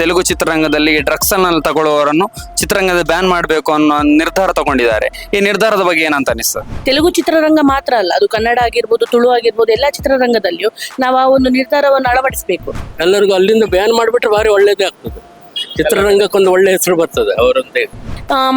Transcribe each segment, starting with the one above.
ತೆಲುಗು ಚಿತ್ರರಂಗದಲ್ಲಿ ಡ್ರಗ್ಸ್ ಅನ್ನು ತಗೊಳ್ಳುವವರನ್ನು ಚಿತ್ರರಂಗದ ಬ್ಯಾನ್ ಮಾಡಬೇಕು ಅನ್ನೋ ನಿರ್ಧಾರ ತಗೊಂಡಿದ್ದಾರೆ. ಈ ನಿರ್ಧಾರದ ಬಗ್ಗೆ ಏನಂತ ಅನಿಸ್ತದೆ? ತೆಲುಗು ಚಿತ್ರರಂಗ ಮಾತ್ರ ಅಲ್ಲ, ಅದು ಕನ್ನಡ ಆಗಿರ್ಬೋದು, ತುಳು ಆಗಿರ್ಬೋದು, ಎಲ್ಲಾ ಚಿತ್ರರಂಗದಲ್ಲಿಯೂ ನಾವು ಆ ಒಂದು ನಿರ್ಧಾರವನ್ನು ಅಳವಡಿಸಬೇಕು. ಎಲ್ಲರಿಗೂ ಅಲ್ಲಿಂದ ಬ್ಯಾನ್ ಮಾಡಿಬಿಟ್ರೆ ಭಾರಿ ಒಳ್ಳೇದೇ ಆಗ್ತದೆ. ಚಿತ್ರರಂಗಕ್ಕೊಂದು ಒಳ್ಳೆ ಹೆಸರು ಬರ್ತದೆ ಅವರಂತೆ.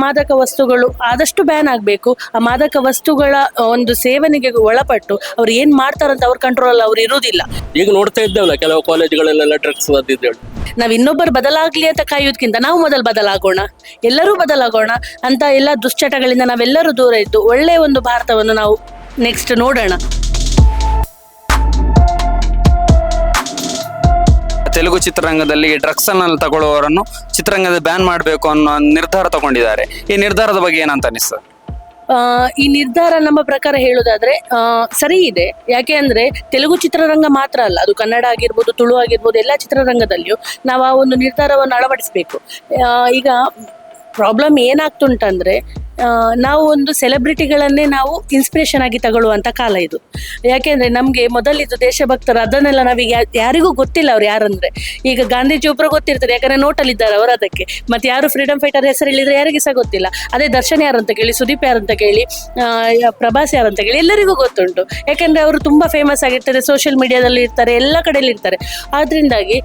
ಮಾದಕ ವಸ್ತುಗಳು ಆದಷ್ಟು ಬ್ಯಾನ್ ಆಗಬೇಕು. ಆ ಮಾದಕ ವಸ್ತುಗಳ ಒಂದು ಸೇವನೆಗೆ ಒಳಪಟ್ಟು ಅವ್ರು ಏನ್ ಮಾಡ್ತಾರಂತ ಅವ್ರ ಕಂಟ್ರೋಲ್ ಅವ್ರು ಇರುವುದಿಲ್ಲ. ಈಗ ನೋಡ್ತಾ ಇದ್ದೇವಲ್ಲ ಕೆಲವು ಕಾಲೇಜುಗಳಲ್ಲೆಲ್ಲ ಡ್ರಗ್ಸ್ ಅದಿದ್ದೇಳಿ. ನಾವ್ ಇನ್ನೊಬ್ಬರು ಬದಲಾಗ್ಲಿ ಅಂತ ಕಾಯೋದ್ಕಿಂತ ನಾವು ಮೊದಲು ಬದಲಾಗೋಣ, ಎಲ್ಲರೂ ಬದಲಾಗೋಣ ಅಂತ ಎಲ್ಲ ದುಶ್ಚಟಗಳಿಂದ ನಾವೆಲ್ಲರೂ ದೂರ ಇದ್ದು ಒಳ್ಳೆಯ ಒಂದು ಭಾರತವನ್ನು ನಾವು ನೆಕ್ಸ್ಟ್ ನೋಡೋಣ. ತೆಲುಗು ಚಿತ್ರರಂಗದಲ್ಲಿ ಡ್ರಗ್ಸ್ ಅನ್ನು ತಗೊಳ್ಳುವವರನ್ನು ಚಿತ್ರರಂಗದ ಬ್ಯಾನ್ ಮಾಡಬೇಕು ಅನ್ನೋ ನಿರ್ಧಾರ ತಗೊಂಡಿದ್ದಾರೆ. ಈ ನಿರ್ಧಾರದ ಬಗ್ಗೆ ಏನಂತ ಅನಿಸ್ತದೆ? ಈ ನಿರ್ಧಾರ ನಮ್ಮ ಪ್ರಕಾರ ಹೇಳೋದಾದ್ರೆ ಸರಿ ಇದೆ. ಯಾಕೆ ಅಂದ್ರೆ ತೆಲುಗು ಚಿತ್ರರಂಗ ಮಾತ್ರ ಅಲ್ಲ, ಅದು ಕನ್ನಡ ಆಗಿರ್ಬೋದು, ತುಳು ಆಗಿರ್ಬೋದು, ಎಲ್ಲಾ ಚಿತ್ರರಂಗದಲ್ಲಿಯೂ ನಾವು ಆ ಒಂದು ನಿರ್ಧಾರವನ್ನು ಅಳವಡಿಸಬೇಕು. ಈಗ ಪ್ರಾಬ್ಲಮ್ ಏನಾಗ್ತುಂಟಂದ್ರೆ ನಾವು ಒಂದು ಸೆಲೆಬ್ರಿಟಿಗಳನ್ನೇ ನಾವು ಇನ್ಸ್ಪಿರೇಷನ್ ಆಗಿ ತಗೊಳ್ಳುವಂತ ಕಾಲ ಇದು. ಯಾಕೆಂದ್ರೆ ನಮ್ಗೆ ಮೊದಲಿದ್ದು ದೇಶಭಕ್ತರು, ಅದನ್ನೆಲ್ಲ ನಾವೀಗ ಯಾರಿಗೂ ಗೊತ್ತಿಲ್ಲ ಅವ್ರು ಯಾರಂದ್ರೆ. ಈಗ ಗಾಂಧೀಜಿ ಒಬ್ರು ಗೊತ್ತಿರ್ತಾರೆ, ಯಾಕಂದ್ರೆ ನೋಟಲ್ಲಿದ್ದಾರೆ ಅವರು ಅದಕ್ಕೆ. ಮತ್ತೆ ಯಾರು ಫ್ರೀಡಮ್ ಫೈಟರ್ ಹೆಸರು ಹೇಳಿದ್ರೆ ಯಾರಿಗೆ ಸಹ ಗೊತ್ತಿಲ್ಲ. ಅದೇ ದರ್ಶನ್ ಯಾರಂತ ಕೇಳಿ, ಸುದೀಪ್ ಯಾರಂತ ಕೇಳಿ, ಪ್ರಭಾಸ್ ಯಾರಂತ ಕೇಳಿ ಎಲ್ಲರಿಗೂ ಗೊತ್ತುಂಟು. ಯಾಕಂದ್ರೆ ಅವರು ತುಂಬಾ ಫೇಮಸ್ ಆಗಿರ್ತಾರೆ, ಸೋಷಿಯಲ್ ಮೀಡಿಯಾದಲ್ಲಿ ಇರ್ತಾರೆ, ಎಲ್ಲ ಕಡೆಯಲ್ಲಿ ಇರ್ತಾರೆ. ಆದ್ರಿಂದಾಗಿ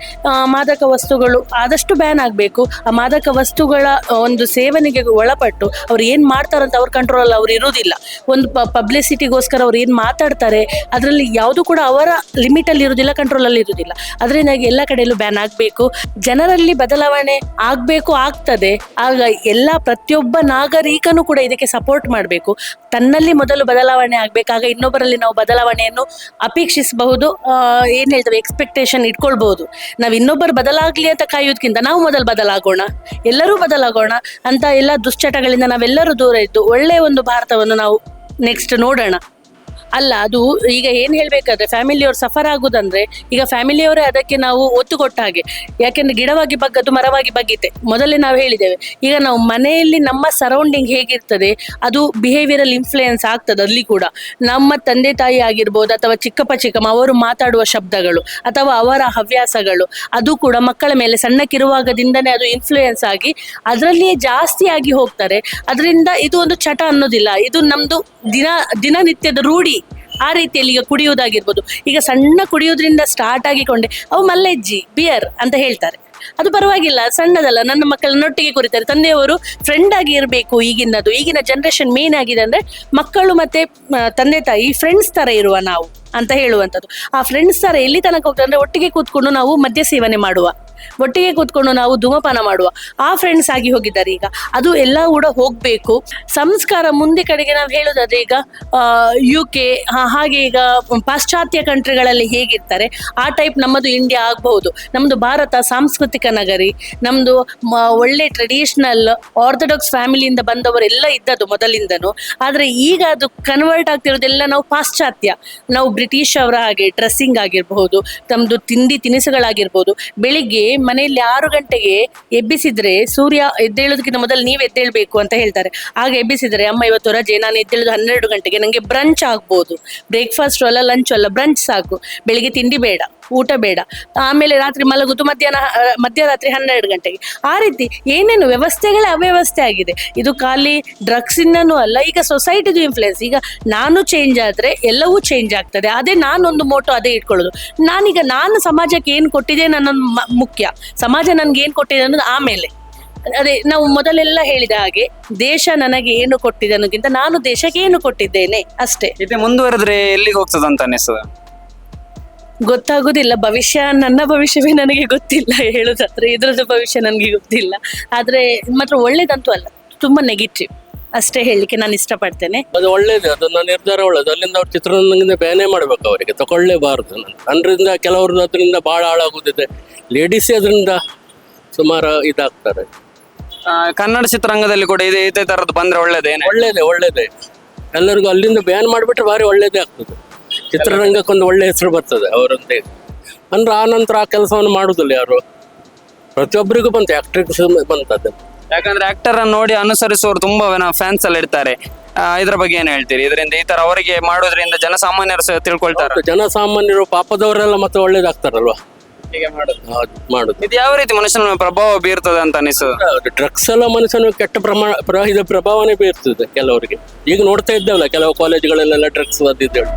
ಮಾದಕ ವಸ್ತುಗಳು ಆದಷ್ಟು ಬ್ಯಾನ್ ಆಗಬೇಕು. ಆ ಮಾದಕ ವಸ್ತುಗಳ ಒಂದು ಸೇವನೆಗೆ ಒಳಪಟ್ಟು ಅವ್ರು ಏನ್ ಮಾಡ್ತಾರಂತ ಅವ್ರ ಕಂಟ್ರೋಲ್ ಅವ್ರು ಇರುವುದಿಲ್ಲ. ಒಂದು ಪಬ್ಲಿಸಿಟಿಗೋಸ್ಕರ ಅವ್ರು ಏನ್ ಮಾತಾಡ್ತಾರೆ ಅದರಲ್ಲಿ ಯಾವುದು ಕೂಡ ಅವರ ಲಿಮಿಟ್ ಅಲ್ಲಿ ಇರುವುದಿಲ್ಲ, ಕಂಟ್ರೋಲ್ ಅಲ್ಲಿ ಇರುವುದಿಲ್ಲ. ಅದರಿಂದಾಗಿ ಎಲ್ಲ ಕಡೆಯಲ್ಲೂ ಬ್ಯಾನ್ ಆಗಬೇಕು. ಜನರಲ್ಲಿ ಬದಲಾವಣೆ ಆಗ್ಬೇಕು, ಆಗ್ತದೆ. ಆಗ ಎಲ್ಲ ಪ್ರತಿಯೊಬ್ಬ ನಾಗರಿಕನೂ ಕೂಡ ಇದಕ್ಕೆ ಸಪೋರ್ಟ್ ಮಾಡಬೇಕು. ತನ್ನಲ್ಲಿ ಮೊದಲು ಬದಲಾವಣೆ ಆಗ್ಬೇಕಾಗ ಇನ್ನೊಬ್ಬರಲ್ಲಿ ನಾವು ಬದಲಾವಣೆಯನ್ನು ಅಪೇಕ್ಷಿಸಬಹುದು. ಏನ್ ಹೇಳ್ತೇವೆ, ಎಕ್ಸ್ಪೆಕ್ಟೇಷನ್ ಇಟ್ಕೊಳ್ಬಹುದು. ನಾವ್ ಇನ್ನೊಬ್ಬರು ಬದಲಾಗ್ಲಿ ಅಂತ ಕಾಯೋದ್ಕಿಂತ ನಾವು ಮೊದಲು ಬದಲಾಗೋಣ, ಎಲ್ಲರೂ ಬದಲಾಗೋಣ ಅಂತ ಎಲ್ಲ ದುಶ್ಚಟಗಳಿಂದ ನಾವೆಲ್ಲರೂ ದೂರ ಇದ್ದು ಒಳ್ಳೆಯ ಒಂದು ಭಾರತವನ್ನು ನಾವು ನೆಕ್ಸ್ಟ್ ನೋಡೋಣ. ಅಲ್ಲ, ಅದು ಈಗ ಏನ್ ಹೇಳ್ಬೇಕಾದ್ರೆ ಫ್ಯಾಮಿಲಿಯವ್ರು ಸಫರ್ ಆಗುದಂದ್ರೆ ಈಗ ಫ್ಯಾಮಿಲಿಯವರೇ ಅದಕ್ಕೆ ನಾವು ಒತ್ತು ಕೊಟ್ಟ ಹಾಗೆ. ಯಾಕೆಂದ್ರೆ ಗಿಡವಾಗಿ ಬಗ್ಗದ್ದು ಮರವಾಗಿ ಬಗ್ಗಿತೆ ಮೊದಲೇ ನಾವು ಹೇಳಿದ್ದೇವೆ. ಈಗ ನಾವು ಮನೆಯಲ್ಲಿ ನಮ್ಮ ಸರೌಂಡಿಂಗ್ ಹೇಗಿರ್ತದೆ ಅದು ಬಿಹೇವಿಯರಲ್ ಇನ್ಫ್ಲೂಯೆನ್ಸ್ ಆಗ್ತದೆ. ಅಲ್ಲಿ ಕೂಡ ನಮ್ಮ ತಂದೆ ತಾಯಿ ಆಗಿರ್ಬೋದು ಅಥವಾ ಚಿಕ್ಕಪ್ಪ ಚಿಕ್ಕಮ್ಮ ಅವರು ಮಾತಾಡುವ ಶಬ್ದಗಳು ಅಥವಾ ಅವರ ಹವ್ಯಾಸಗಳು ಅದು ಕೂಡ ಮಕ್ಕಳ ಮೇಲೆ ಸಣ್ಣಕ್ಕಿರುವಾಗದಿಂದನೇ ಅದು ಇನ್ಫ್ಲೂಯೆನ್ಸ್ ಆಗಿ ಅದರಲ್ಲಿಯೇ ಜಾಸ್ತಿ ಆಗಿ ಹೋಗ್ತಾರೆ. ಅದರಿಂದ ಇದು ಒಂದು ಚಟ ಅನ್ನೋದಿಲ್ಲ, ಇದು ನಮ್ದು ದಿನನಿತ್ಯದ ರೂಢಿ. ಆ ರೀತಿಯಲ್ಲಿ ಈಗ ಕುಡಿಯುವುದಾಗಿರ್ಬೋದು, ಈಗ ಸಣ್ಣ ಕುಡಿಯೋದ್ರಿಂದ ಸ್ಟಾರ್ಟ್ ಆಗಿಕೊಂಡೆ ಅವು ಮಲ್ಲೆಜ್ಜಿ ಬಿಯರ್ ಅಂತ ಹೇಳ್ತಾರೆ. ಅದು ಪರವಾಗಿಲ್ಲ, ಸಣ್ಣದಲ್ಲ, ನನ್ನ ಮಕ್ಕಳನ್ನೊಟ್ಟಿಗೆ ಕುರಿತಾರೆ. ತಂದೆಯವರು ಫ್ರೆಂಡ್ ಆಗಿ ಇರಬೇಕು. ಈಗಿನ ಜನರೇಷನ್ ಮೇನ್ ಆಗಿದೆ ಅಂದ್ರೆ ಮಕ್ಕಳು ಮತ್ತೆ ತಂದೆ ತಾಯಿ ಫ್ರೆಂಡ್ಸ್ ತರ ಇರುವ ನಾವು ಅಂತ ಹೇಳುವಂಥದ್ದು. ಆ ಫ್ರೆಂಡ್ಸ್ ತರ ಎಲ್ಲಿ ತನಕ ಹೋಗ್ತದೆ ಅಂದ್ರೆ ಒಟ್ಟಿಗೆ ಕೂತ್ಕೊಂಡು ನಾವು ಮದ್ಯ ಸೇವನೆ ಮಾಡುವ, ಒಟ್ಟಿಗೆ ಕೂತ್ಕೊಂಡು ನಾವು ಧೂಮಪಾನ ಮಾಡುವ ಆ ಫ್ರೆಂಡ್ಸ್ ಆಗಿ ಹೋಗಿದ್ದಾರೆ. ಈಗ ಅದು ಎಲ್ಲ ಕೂಡ ಹೋಗ್ಬೇಕು. ಸಂಸ್ಕಾರ ಮುಂದೆ ಕಡೆಗೆ ನಾವು ಹೇಳೋದಾದ್ರೆ ಈಗ UK ಹಾಗೆ ಈಗ ಪಾಶ್ಚಾತ್ಯ ಕಂಟ್ರಿಗಳಲ್ಲಿ ಹೇಗಿರ್ತಾರೆ ಆ ಟೈಪ್ ನಮ್ಮದು ಇಂಡಿಯಾ ಆಗಬಹುದು. ನಮ್ದು ಭಾರತ ಸಾಂಸ್ಕೃತಿಕ ನಗರಿ, ನಮ್ದು ಒಳ್ಳೆ ಟ್ರೆಡಿಷನಲ್ ಆರ್ಥೋಡಾಕ್ಸ್ ಫ್ಯಾಮಿಲಿಯಿಂದ ಬಂದವರೆಲ್ಲ ಇದ್ದದ್ದು ಮೊದಲಿಂದನು. ಆದ್ರೆ ಈಗ ಅದು ಕನ್ವರ್ಟ್ ಆಗ್ತಿರೋದೆಲ್ಲ ನಾವು ಪಾಶ್ಚಾತ್ಯ, ನಾವು ಬ್ರಿಟಿಷ್ ಅವರ ಹಾಗೆ ಡ್ರೆಸ್ಸಿಂಗ್ ಆಗಿರ್ಬಹುದು, ನಮ್ದು ತಿಂಡಿ ತಿನಿಸುಗಳಾಗಿರ್ಬೋದು. ಬೆಳಿಗ್ಗೆ ಮನೆಯಲ್ಲಿ 6 ಗಂಟೆಗೆ ಎಬ್ಬಿಸಿದ್ರೆ ಸೂರ್ಯ ಎದ್ದೇಳೋದಕ್ಕಿಂತ ಮೊದಲು ನೀವು ಎದ್ದೇಳ್ಬೇಕು ಅಂತ ಹೇಳ್ತಾರೆ. ಆಗ ಎಬ್ಬಿಸಿದ್ರೆ ಅಮ್ಮ ಇವತ್ತು ರಜೆ, ನಾನು ಎದ್ದೇಳೋದು 12 ಗಂಟೆಗೆ, ನಂಗೆ ಬ್ರಂಚ್ ಆಗ್ಬೋದು, ಬ್ರೇಕ್ಫಾಸ್ಟ್ ಅಲ್ಲ ಲಂಚ್ ಅಲ್ಲ ಬ್ರಂಚ್ ಸಾಕು, ಬೆಳಿಗ್ಗೆ ತಿಂಡಿ ಬೇಡ, ಊಟ ಬೇಡ, ಆಮೇಲೆ ರಾತ್ರಿ ಮಲಗುದು ಮಧ್ಯರಾತ್ರಿ 12 ಗಂಟೆಗೆ. ಆ ರೀತಿ ಏನೇನು ವ್ಯವಸ್ಥೆಗಳೇ ಅವ್ಯವಸ್ಥೆ ಆಗಿದೆ. ಇದು ಖಾಲಿ ಡ್ರಗ್ಸ್ ಇಂದನೂ ಅಲ್ಲ, ಈಗ ಸೊಸೈಟಿದು ಇನ್ಫ್ಲುಯೆನ್ಸ್. ಈಗ ನಾನು ಚೇಂಜ್ ಆದ್ರೆ ಎಲ್ಲವೂ ಚೇಂಜ್ ಆಗ್ತದೆ. ಅದೇ ನಾನೊಂದು ಮೋಟೋ ಅದೇ ಇಟ್ಕೊಳ್ಳೋದು. ನಾನು ಸಮಾಜಕ್ಕೆ ಏನು ಕೊಟ್ಟಿದೆ ಅನ್ನೋದು ಮುಖ್ಯ, ಸಮಾಜ ನನ್ಗೆ ಏನ್ ಕೊಟ್ಟಿದೆ ಅನ್ನೋದು ಆಮೇಲೆ. ಅದೇ ನಾವು ಮೊದಲೆಲ್ಲ ಹೇಳಿದ ಹಾಗೆ ದೇಶ ನನಗೆ ಏನು ಕೊಟ್ಟಿದೆ ಅನ್ನೋಕ್ಕಿಂತ ನಾನು ದೇಶಕ್ಕೆ ಏನು ಕೊಟ್ಟಿದ್ದೇನೆ ಅಷ್ಟೇ. ಇದು ಮುಂದುವರೆದ್ರೆ ಎಲ್ಲಿಗೆ ಹೋಗ್ತದಂತ ಅನಿಸ್ತದೆ? ಗೊತ್ತಾಗುದಿಲ್ಲ. ನನ್ನ ಭವಿಷ್ಯವೇ ನನಗೆ ಗೊತ್ತಿಲ್ಲ ಹೇಳುದಾದ್ರೆ. ಇದ್ರದ್ದು ಭವಿಷ್ಯ ನನಗೆ ಗೊತ್ತಿಲ್ಲ. ಆದ್ರೆ ಮಾತ್ರ ಒಳ್ಳೇದಂತೂ ಅಲ್ಲ, ತುಂಬಾ ನೆಗೆಟಿವ್ ಅಷ್ಟೇ ಹೇಳಲಿಕ್ಕೆ ನಾನು ಇಷ್ಟಪಡ್ತೇನೆ. ಅದು ಒಳ್ಳೇದು, ಅದನ್ನ ನಿರ್ಧಾರ ಒಳ್ಳೇದು. ಅಲ್ಲಿಂದ ಅವ್ರು ಚಿತ್ರರಂಗದಿಂದ ಬ್ಯಾನೇ ಮಾಡ್ಬೇಕು, ಅವರಿಗೆ ತಗೊಳ್ಳೇಬಾರದು. ಅದರಿಂದ ಕೆಲವರು ಅದರಿಂದ ಬಹಳ ಹಾಳಾಗುದಿದೆ. ಲೇಡೀಸೇ ಅದರಿಂದ ಸುಮಾರು ಇದಾಗ್ತಾರೆ. ಕನ್ನಡ ಚಿತ್ರರಂಗದಲ್ಲಿ ಕೂಡ ಇದೇ ತರದ್ದು ಬಂದ್ರೆ ಒಳ್ಳೇದೇ. ಎಲ್ಲರಿಗೂ ಅಲ್ಲಿಂದ ಬ್ಯಾನ್ ಮಾಡಿಬಿಟ್ರೆ ಭಾರಿ ಒಳ್ಳೇದೇ ಆಗ್ತದೆ. ಚಿತ್ರರಂಗಕ್ಕೊಂದು ಒಳ್ಳೆ ಹೆಸರು ಬರ್ತದೆ ಅವರಂತೆ. ಅಂದ್ರೆ ಆ ನಂತರ ಆ ಕೆಲಸವನ್ನು ಮಾಡುದಿಲ್ಲ ಯಾರು, ಪ್ರತಿಯೊಬ್ಬರಿಗೂ ಬಂತು, ಆಕ್ಟ್ರಿಕ್ಸ್ ಬಂತದ್ದು. ಯಾಕಂದ್ರೆ ಆಕ್ಟರ್ ಅನ್ನು ನೋಡಿ ಅನುಸರಿಸುವವರು ತುಂಬಾ ಫ್ಯಾನ್ಸ್ ಎಲ್ಲ ಇರ್ತಾರೆ. ಇದ್ರ ಬಗ್ಗೆ ಏನ್ ಹೇಳ್ತೀರಿ? ಇದರಿಂದ ಈ ತರ ಅವರಿಗೆ ಮಾಡೋದ್ರಿಂದ ಜನಸಾಮಾನ್ಯರು ಸಹ ತಿಳ್ಕೊಳ್ತಾರೆ. ಜನಸಾಮಾನ್ಯರು ಪಾಪದವರೆಲ್ಲ ಮತ್ತೆ ಒಳ್ಳೇದಾಗ್ತಾರಲ್ವಾ. ಹೌದು, ಮಾಡುದು. ಇದು ಯಾವ ರೀತಿ ಮನುಷ್ಯನ ಪ್ರಭಾವ ಬೀರ್ತದೆ ಅಂತ ಅನಿಸ್ತದೆ? ಡ್ರಗ್ಸ್ ಎಲ್ಲ ಮನುಷ್ಯನ ಕೆಟ್ಟ ಇದು ಪ್ರಭಾವನೆ ಬೀರ್ತದೆ ಕೆಲವರಿಗೆ. ಈಗ ನೋಡ್ತಾ ಇದ್ದೇವಲ್ಲ, ಕೆಲವು ಕಾಲೇಜುಗಳಲ್ಲೆಲ್ಲ ಡ್ರಗ್ಸ್ ಅದಿದ್ದೇವೆ.